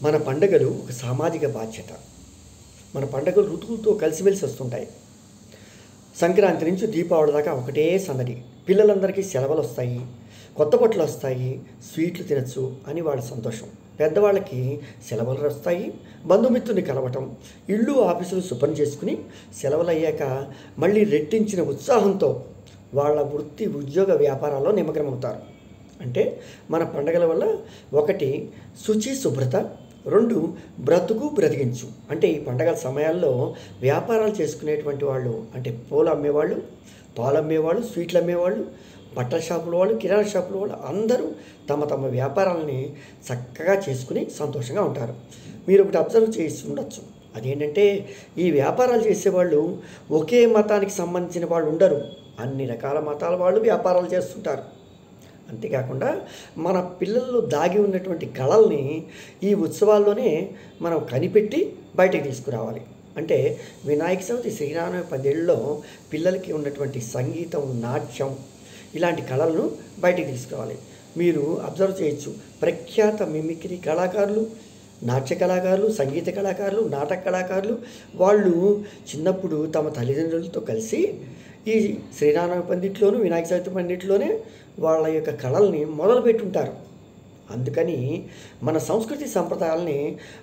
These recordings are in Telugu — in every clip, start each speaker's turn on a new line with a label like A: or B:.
A: మన పండుగలు ఒక సామాజిక బాధ్యత. మన పండుగలు ఋతువులతో కలిసిమెలిసి వస్తుంటాయి. సంక్రాంతి నుంచి దీపావళి దాకా ఒకటే సందడి. పిల్లలందరికీ సెలవులు వస్తాయి, కొత్త బట్టలు వస్తాయి, స్వీట్లు తినచ్చు అని వాళ్ళ సంతోషం. పెద్దవాళ్ళకి సెలవులు వస్తాయి, బంధుమిత్రుని కలవటం, ఇళ్ళు ఆఫీసులు శుభ్రం చేసుకుని సెలవులు అయ్యాక మళ్ళీ రెట్టించిన ఉత్సాహంతో వాళ్ళ వృత్తి ఉద్యోగ వ్యాపారాల్లో నిమగ్నమవుతారు. అంటే మన పండగల వల్ల ఒకటి శుచి శుభ్రత, రెండు బ్రతుకు బ్రతికించు. అంటే ఈ పండగల సమయాల్లో వ్యాపారాలు చేసుకునేటువంటి వాళ్ళు, అంటే పూలు అమ్మేవాళ్ళు, పాలు అమ్మేవాళ్ళు, స్వీట్లు అమ్మేవాళ్ళు, బట్టల షాపుల వాళ్ళు, కిరాణా షాపుల వాళ్ళు అందరూ తమ తమ వ్యాపారాలని చక్కగా చేసుకుని సంతోషంగా ఉంటారు. మీరు ఒకటి అబ్జర్వ్ చేసి ఉండొచ్చు. అదేంటంటే ఈ వ్యాపారాలు చేసేవాళ్ళు ఒకే మతానికి సంబంధించిన వాళ్ళు ఉండరు. అన్ని రకాల మతాల వాళ్ళు వ్యాపారాలు చేస్తుంటారు. అంతేకాకుండా మన పిల్లల్లో దాగి ఉన్నటువంటి కళల్ని ఈ ఉత్సవాల్లోనే మనం కనిపెట్టి బయటకు తీసుకురావాలి. అంటే వినాయక చవితి, శ్రీరామ పందిళ్ళలో పిల్లలకి ఉన్నటువంటి సంగీతం, నాట్యం ఇలాంటి కళలను బయటకు తీసుకురావాలి. మీరు అబ్జర్వ్ చేయొచ్చు, ప్రఖ్యాత మిమిక్రీ కళాకారులు, నాట్య కళాకారులు, సంగీత కళాకారులు, నాటక కళాకారులు వాళ్ళు చిన్నప్పుడు తమ తల్లిదండ్రులతో కలిసి ఈ శ్రీరామ పందిట్లోను, వినాయక చవితి పందిట్లోనే వాళ్ళ యొక్క కళల్ని మొదలుపెట్టుంటారు. అందుకని మన సంస్కృతి సంప్రదాయాలని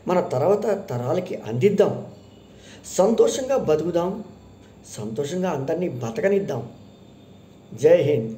A: మన తర్వాత తరాలకి అందిద్దాం. సంతోషంగా బతుకుదాం, సంతోషంగా అందరినీ బతకనిద్దాం. జై హింద్.